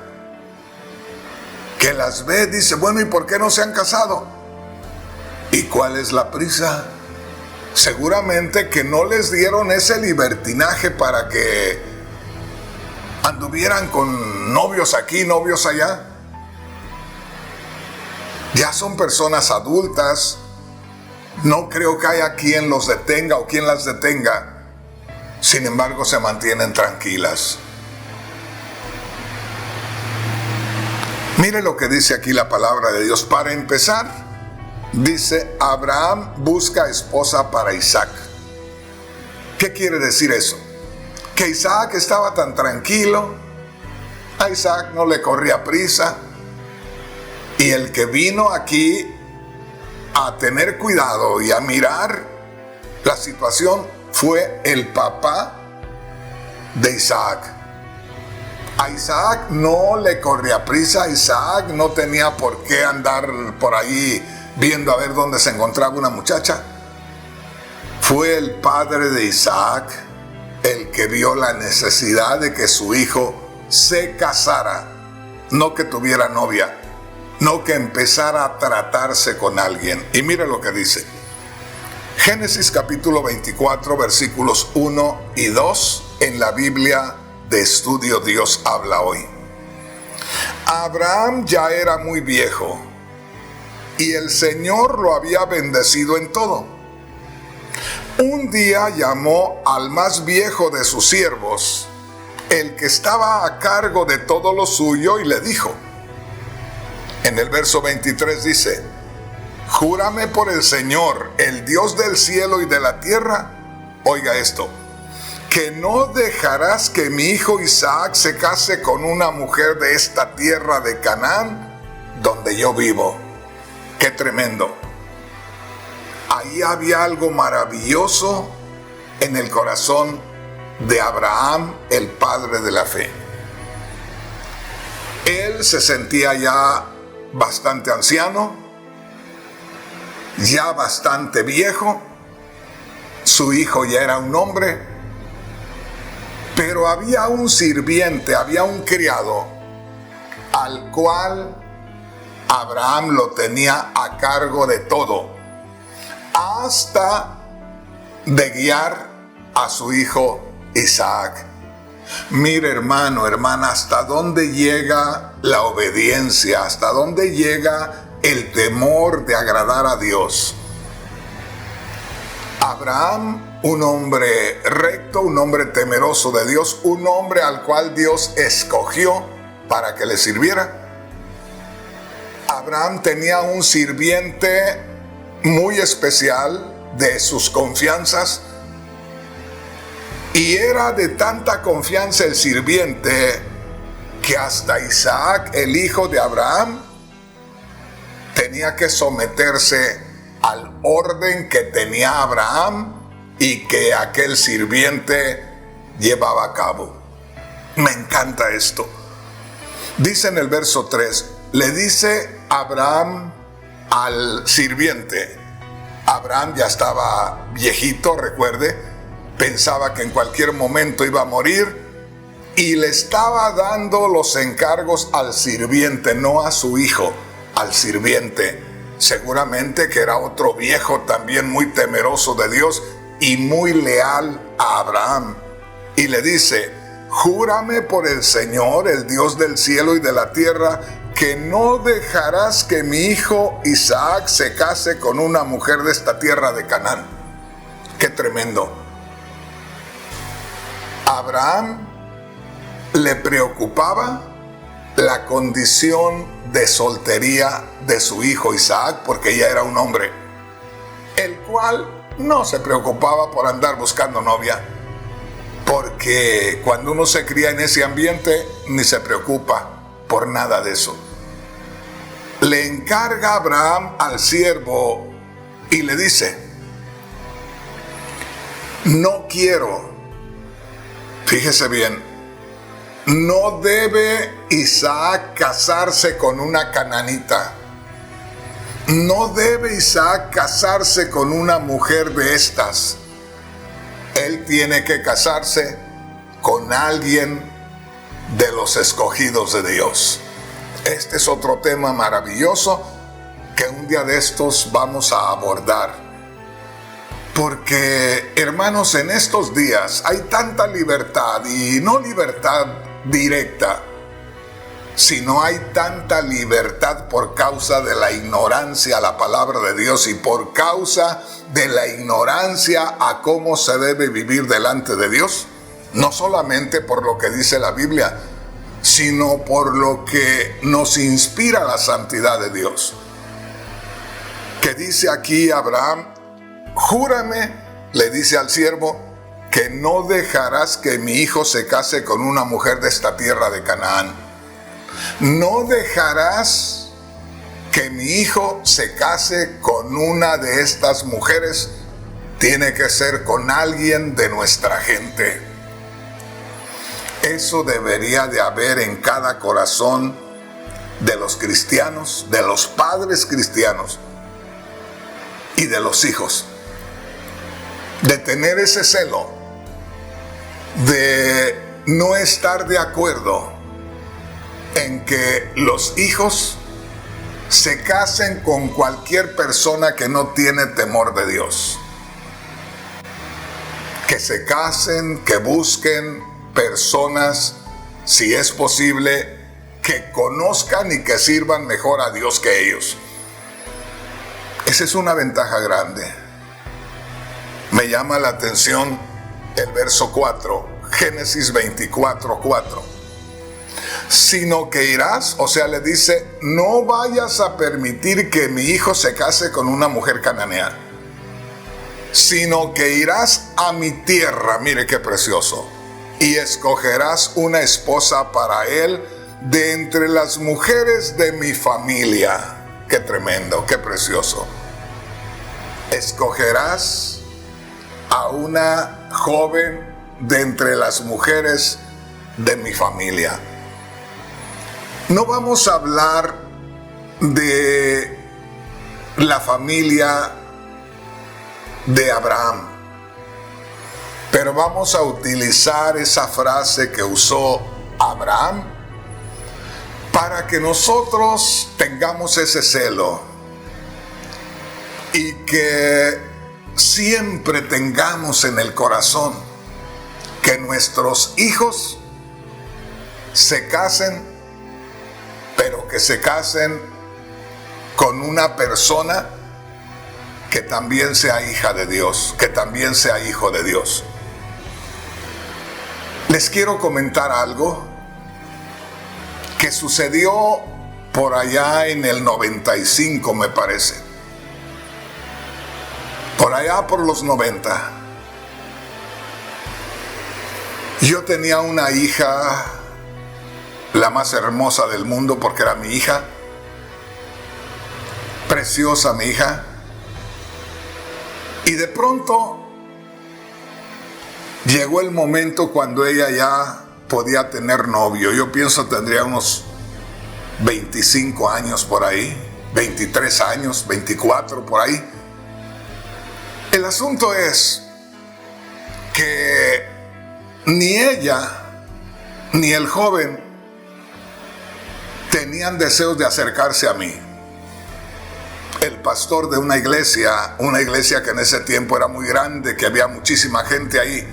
que las ve dice: bueno, ¿y por qué no se han casado? ¿Y cuál es la prisa? Seguramente que no les dieron ese libertinaje para que anduvieran con novios aquí, novios allá. Ya son personas adultas. No creo que haya quien los detenga o quien las detenga. Sin embargo, se mantienen tranquilas. Mire lo que dice aquí la palabra de Dios. Para empezar, dice: Abraham busca esposa para Isaac. ¿Qué quiere decir eso? Que Isaac estaba tan tranquilo, a Isaac no le corría prisa, y el que vino aquí a tener cuidado y a mirar la situación fue el papá de Isaac. A Isaac no le corría prisa, Isaac no tenía por qué andar por ahí viendo a ver dónde se encontraba una muchacha. Fue el padre de Isaac el que vio la necesidad de que su hijo se casara, no que tuviera novia, no que empezara a tratarse con alguien. Y mire lo que dice. Génesis capítulo 24, versículos 1 y 2, en la Biblia de Estudio Dios Habla Hoy. Abraham ya era muy viejo y el Señor lo había bendecido en todo. Un día llamó al más viejo de sus siervos, el que estaba a cargo de todo lo suyo, y le dijo, en el verso 23 dice, júrame por el Señor, el Dios del cielo y de la tierra, oiga esto, que no dejarás que mi hijo Isaac se case con una mujer de esta tierra de Canaán, donde yo vivo. ¡Qué tremendo! Ahí había algo maravilloso en el corazón de Abraham, el padre de la fe. Él se sentía ya bastante anciano, ya bastante viejo, su hijo ya era un hombre, pero había un sirviente, había un criado, al cual Abraham lo tenía a cargo de todo, hasta de guiar a su hijo Isaac. Mire, hermano, hermana, hasta dónde llega la obediencia, hasta dónde llega el temor de agradar a Dios. Abraham, un hombre recto, un hombre temeroso de Dios, un hombre al cual Dios escogió para que le sirviera. Abraham tenía un sirviente muy especial de sus confianzas, y era de tanta confianza el sirviente que hasta Isaac, el hijo de Abraham, tenía que someterse al orden que tenía Abraham y que aquel sirviente llevaba a cabo. Me encanta esto. Dice en el verso 3, le dice Abraham al sirviente. Abraham ya estaba viejito, recuerde, pensaba que en cualquier momento iba a morir y le estaba dando los encargos al sirviente, no a su hijo, al sirviente. Seguramente que era otro viejo también muy temeroso de Dios y muy leal a Abraham. Y le dice, júrame por el Señor, el Dios del cielo y de la tierra, que no dejarás que mi hijo Isaac se case con una mujer de esta tierra de Canaán. ¡Qué tremendo! Abraham le preocupaba la condición de soltería de su hijo Isaac, porque ya era un hombre, el cual no se preocupaba por andar buscando novia, porque cuando uno se cría en ese ambiente, ni se preocupa por nada de eso. Le encarga Abraham al siervo y le dice, no quiero, fíjese bien, no debe Isaac casarse con una cananita. No debe Isaac casarse con una mujer de estas. Él tiene que casarse con alguien de los escogidos de Dios. Este es otro tema maravilloso que un día de estos vamos a abordar. Porque, hermanos, en estos días hay tanta libertad, y no libertad directa, sino hay tanta libertad por causa de la ignorancia a la palabra de Dios y por causa de la ignorancia a cómo se debe vivir delante de Dios. No solamente por lo que dice la Biblia, sino por lo que nos inspira la santidad de Dios. Que dice aquí Abraham, júrame, le dice al siervo, que no dejarás que mi hijo se case con una mujer de esta tierra de Canaán. No dejarás que mi hijo se case con una de estas mujeres. Tiene que ser con alguien de nuestra gente. Eso debería de haber en cada corazón de los cristianos, de los padres cristianos y de los hijos. De tener ese celo de no estar de acuerdo en que los hijos se casen con cualquier persona que no tiene temor de Dios. Que se casen, que busquen personas, si es posible, que conozcan y que sirvan mejor a Dios que ellos. Esa es una ventaja grande. Me llama la atención el verso 4, Génesis 24:4. Sino que irás, o sea, le dice, no vayas a permitir que mi hijo se case con una mujer cananea, sino que irás a mi tierra, mire qué precioso, y escogerás una esposa para él de entre las mujeres de mi familia. Qué tremendo, qué precioso. Escogerás a una joven de entre las mujeres de mi familia. No vamos a hablar de la familia de Abraham, pero vamos a utilizar esa frase que usó Abraham para que nosotros tengamos ese celo y que siempre tengamos en el corazón que nuestros hijos se casen, pero que se casen con una persona que también sea hija de Dios, que también sea hijo de Dios. Les quiero comentar algo que sucedió por allá en el 95, me parece. Por allá por los 90. Yo tenía una hija, la más hermosa del mundo porque era mi hija. Preciosa mi hija. Y de pronto llegó el momento cuando ella ya podía tener novio. Yo pienso tendría unos 25 años por ahí, 23 años, 24 por ahí. El asunto es que ni ella ni el joven tenían deseos de acercarse a mí. El pastor de una iglesia que en ese tiempo era muy grande, que había muchísima gente ahí,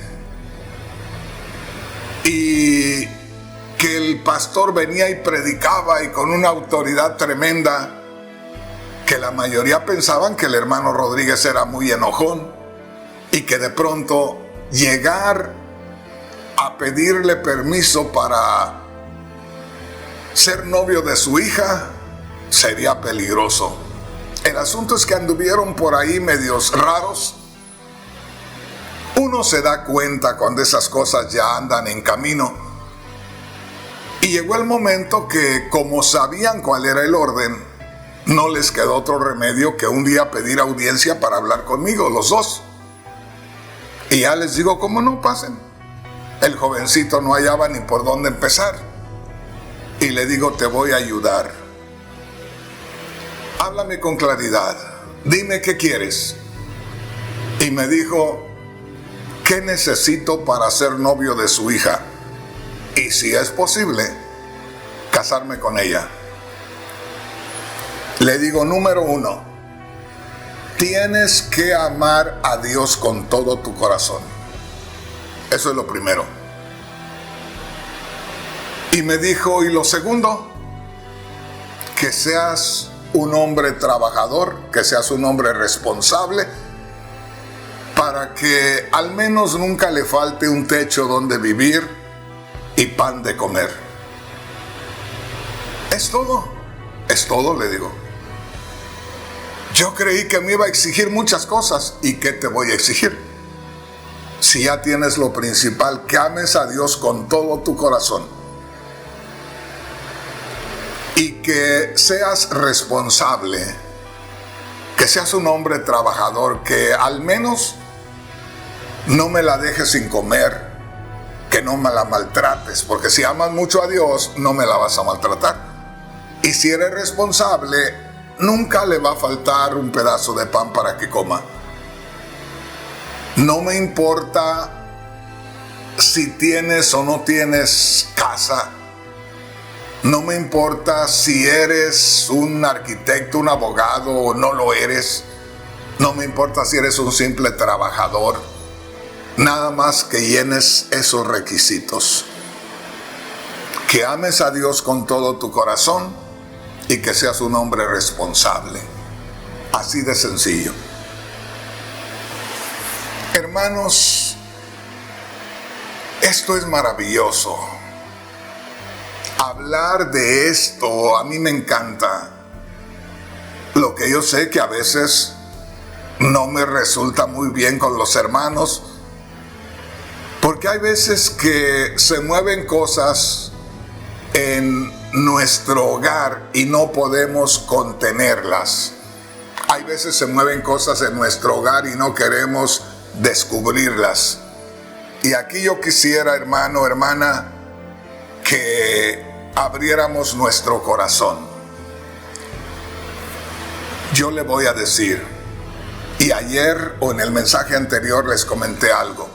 y que el pastor venía y predicaba y con una autoridad tremenda, que la mayoría pensaban que el hermano Rodríguez era muy enojón y que de pronto llegar a pedirle permiso para ser novio de su hija sería peligroso. El asunto es que anduvieron por ahí medios raros. Uno se da cuenta cuando esas cosas ya andan en camino. Y llegó el momento que, como sabían cuál era el orden, no les quedó otro remedio que un día pedir audiencia para hablar conmigo, los dos. Y ya les digo, ¿cómo no? Pasen. El jovencito no hallaba ni por dónde empezar. Y le digo, te voy a ayudar. Háblame con claridad. Dime qué quieres. Y me dijo, ¿qué necesito para ser novio de su hija? Y si es posible, casarme con ella. Le digo, número 1, tienes que amar a Dios con todo tu corazón. Eso es lo primero. Y me dijo, y lo segundo, que seas un hombre trabajador, que seas un hombre responsable, para que al menos nunca le falte un techo donde vivir y pan de comer. Es todo, le digo. Yo creí que me iba a exigir muchas cosas. ¿Y qué te voy a exigir? Si ya tienes lo principal, que ames a Dios con todo tu corazón y que seas responsable, que seas un hombre trabajador, que al menos no me la dejes sin comer, que no me la maltrates, porque si amas mucho a Dios, no me la vas a maltratar. Y si eres responsable, nunca le va a faltar un pedazo de pan para que coma. No me importa si tienes o no tienes casa. No me importa si eres un arquitecto, un abogado o no lo eres. No me importa si eres un simple trabajador. Nada más que llenes esos requisitos. Que ames a Dios con todo tu corazón y que seas un hombre responsable. Así de sencillo. Hermanos, esto es maravilloso. Hablar de esto a mí me encanta. Lo que yo sé que a veces no me resulta muy bien con los hermanos, porque hay veces que se mueven cosas en nuestro hogar y no podemos contenerlas. Hay veces se mueven cosas en nuestro hogar y no queremos descubrirlas. Y aquí yo quisiera, hermano, hermana, que abriéramos nuestro corazón. Yo le voy a decir, y ayer o en el mensaje anterior les comenté algo.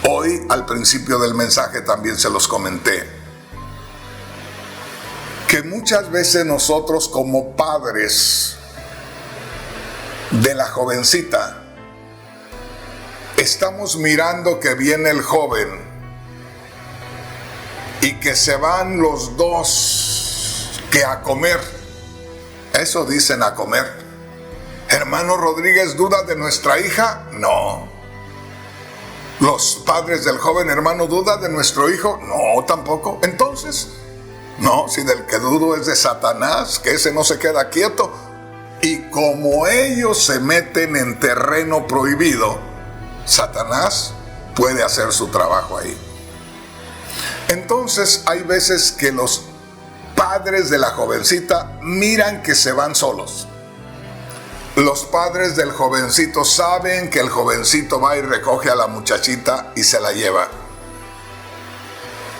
Hoy al principio del mensaje también se los comenté. Que muchas veces nosotros como padres de la jovencita estamos mirando que viene el joven y que se van los dos que a comer. Eso dicen, a comer. Hermano Rodríguez, ¿duda de nuestra hija? No. Los padres del joven, hermano, ¿duda de nuestro hijo? No, tampoco. Entonces, no, si del que dudo es de Satanás, que ese no se queda quieto. Y como ellos se meten en terreno prohibido, Satanás puede hacer su trabajo ahí. Entonces hay veces que los padres de la jovencita miran que se van solos. Los padres del jovencito saben que el jovencito va y recoge a la muchachita y se la lleva.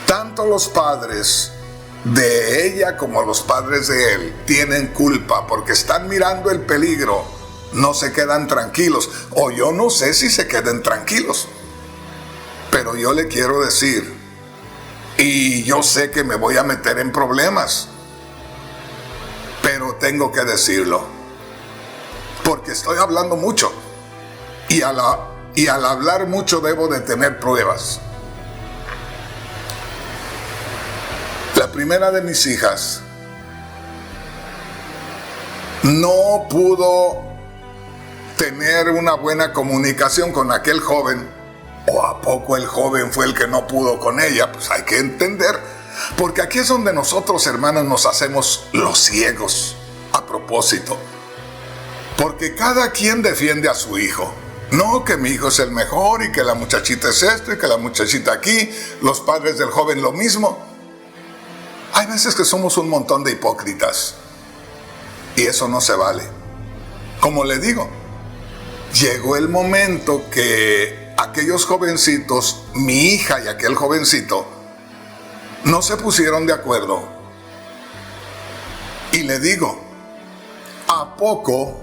Tanto los padres de ella como los padres de él tienen culpa porque están mirando el peligro, no se quedan tranquilos, o yo no sé si se queden tranquilos, pero yo le quiero decir, y yo sé que me voy a meter en problemas, pero tengo que decirlo, porque estoy hablando mucho, y al hablar mucho debo de tener pruebas. La primera de mis hijas no pudo tener una buena comunicación con aquel joven, o a poco el joven fue el que no pudo con ella. Pues hay que entender, porque aquí es donde nosotros, hermanos, nos hacemos los ciegos a propósito, porque cada quien defiende a su hijo. No, que mi hijo es el mejor y que la muchachita es esto y que la muchachita aquí, los padres del joven lo mismo. Hay veces que somos un montón de hipócritas y eso no se vale. Como le digo, llegó el momento que aquellos jovencitos, mi hija y aquel jovencito, no se pusieron de acuerdo. Y le digo, ¿a poco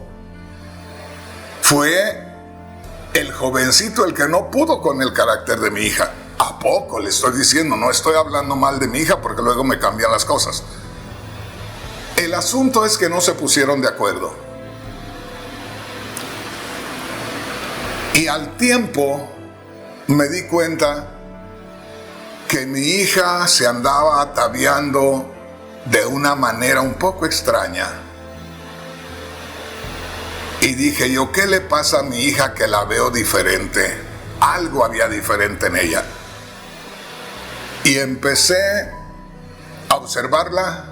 fue el jovencito el que no pudo con el carácter de mi hija? ¿A poco? Le estoy diciendo, no estoy hablando mal de mi hija porque luego me cambian las cosas. El asunto es que no se pusieron de acuerdo. Y al tiempo me di cuenta que mi hija se andaba ataviando de una manera un poco extraña. Y dije yo, ¿qué le pasa a mi hija que la veo diferente? Algo había diferente en ella. Y empecé a observarla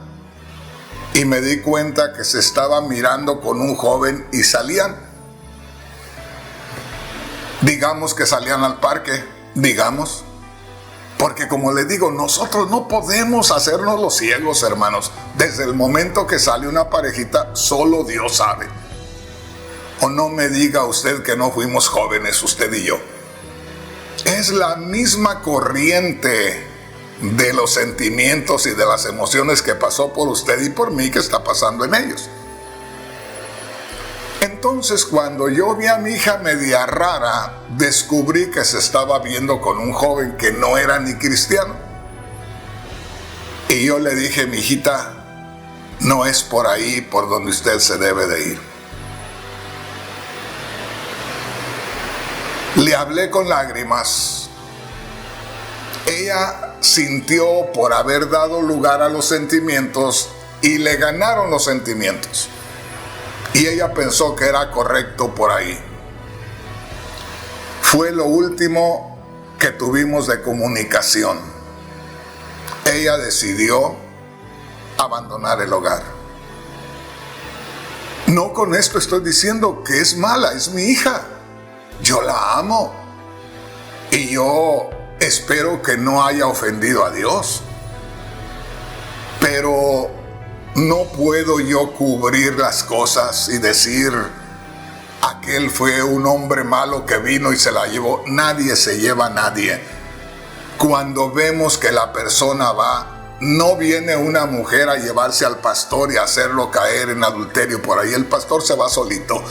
y me di cuenta que se estaba mirando con un joven y salían. Digamos que salían al parque, digamos. Porque como les digo, nosotros no podemos hacernos los ciegos, hermanos. Desde el momento que sale una parejita, solo Dios sabe. O no me diga usted que no fuimos jóvenes, usted y yo. Es la misma corriente de los sentimientos y de las emociones que pasó por usted y por mí que está pasando en ellos. Entonces, cuando yo vi a mi hija media rara, descubrí que se estaba viendo con un joven que no era ni cristiano. Y yo le dije: mi hijita, no es por ahí por donde usted se debe de ir. Le hablé con lágrimas. Ella sintió por haber dado lugar a los sentimientos y le ganaron los sentimientos. Y ella pensó que era correcto por ahí. Fue lo último que tuvimos de comunicación. Ella decidió abandonar el hogar. No con esto estoy diciendo que es mala, es mi hija. Yo la amo. Y yo espero que no haya ofendido a Dios. Pero no puedo yo cubrir las cosas y decir: aquel fue un hombre malo que vino y se la llevó. Nadie se lleva a nadie. Cuando vemos que la persona va, no viene una mujer a llevarse al pastor y a hacerlo caer en adulterio por ahí. El pastor se va solito.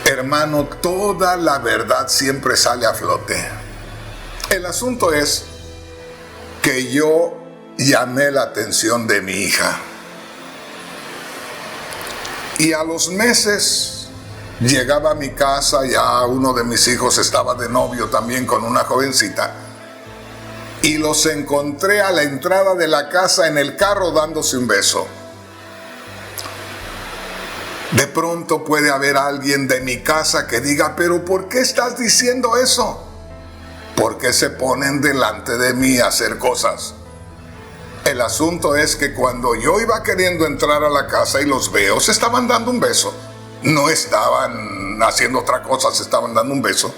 Hermano, toda la verdad siempre sale a flote. El asunto es que yo llamé la atención de mi hija. Y a los meses llegaba a mi casa, ya uno de mis hijos estaba de novio también con una jovencita, y los encontré a la entrada de la casa en el carro dándose un beso. De pronto puede haber alguien de mi casa que diga: pero ¿por qué estás diciendo eso? ¿Por qué se ponen delante de mí a hacer cosas? El asunto es que cuando yo iba queriendo entrar a la casa y los veo, se estaban dando un beso. No estaban haciendo otra cosa, se estaban dando un beso.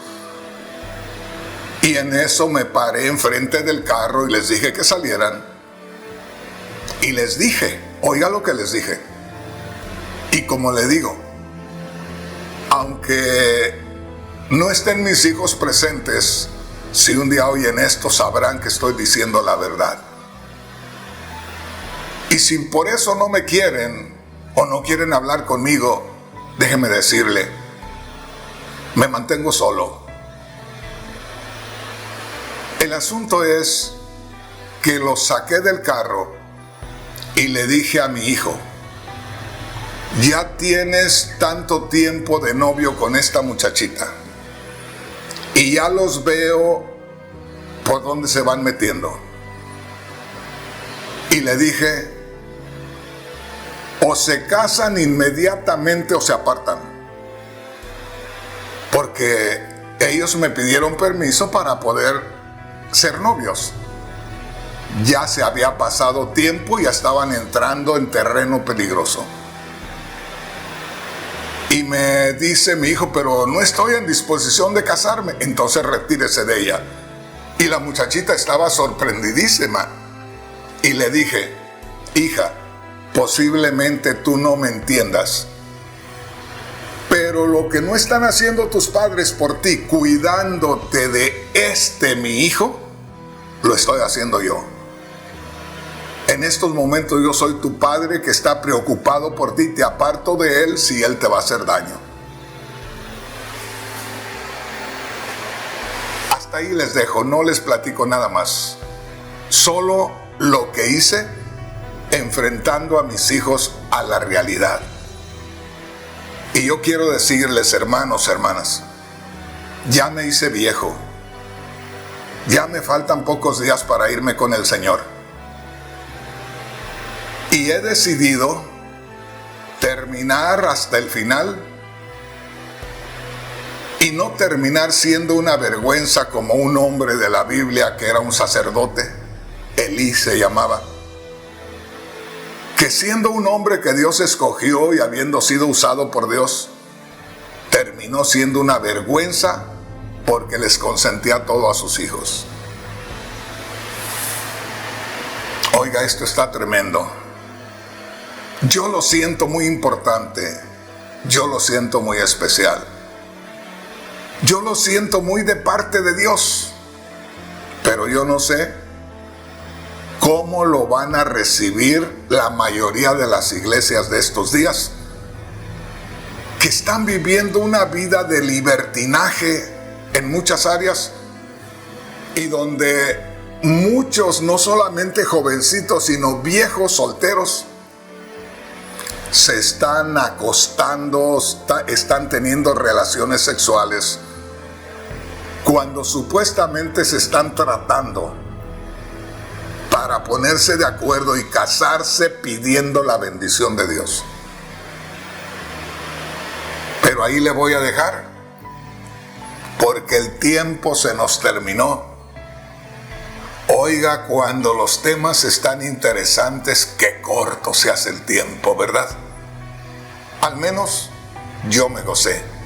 Y en eso me paré enfrente del carro y les dije que salieran. Y les dije, oiga lo que les dije. Y como le digo, aunque no estén mis hijos presentes, si un día oyen esto, sabrán que estoy diciendo la verdad. Y si por eso no me quieren o no quieren hablar conmigo, déjeme decirle, me mantengo solo. El asunto es que lo saqué del carro y le dije a mi hijo: ya tienes tanto tiempo de novio con esta muchachita y ya los veo por dónde se van metiendo. Y le dije: o se casan inmediatamente o se apartan. Porque ellos me pidieron permiso para poder ser novios. Ya se había pasado tiempo y ya estaban entrando en terreno peligroso. Y me dice mi hijo: pero no estoy en disposición de casarme. Entonces retírese de ella. Y la muchachita estaba sorprendidísima. Y le dije: hija, posiblemente tú no me entiendas, pero lo que no están haciendo tus padres por ti, cuidándote de mi hijo, lo estoy haciendo yo. En estos momentos yo soy tu padre que está preocupado por ti. Te aparto de él si él te va a hacer daño. Hasta ahí les dejo, no les platico nada más. Solo lo que hice enfrentando a mis hijos a la realidad. Y yo quiero decirles, hermanos, hermanas, ya me hice viejo. Ya me faltan pocos días para irme con el Señor. Y he decidido terminar hasta el final y no terminar siendo una vergüenza como un hombre de la Biblia que era un sacerdote, Elí se llamaba, que siendo un hombre que Dios escogió y habiendo sido usado por Dios, terminó siendo una vergüenza porque les consentía todo a sus hijos. Oiga, esto está tremendo. Yo lo siento muy importante, yo lo siento muy especial, yo lo siento muy de parte de Dios, pero yo no sé cómo lo van a recibir la mayoría de las iglesias de estos días, que están viviendo una vida de libertinaje en muchas áreas y donde muchos, no solamente jovencitos, sino viejos solteros, se están acostando, están teniendo relaciones sexuales cuando supuestamente se están tratando para ponerse de acuerdo y casarse pidiendo la bendición de Dios. Pero ahí le voy a dejar, porque el tiempo se nos terminó. Oiga, cuando los temas están interesantes, qué corto se hace el tiempo, ¿verdad? Al menos yo me gocé.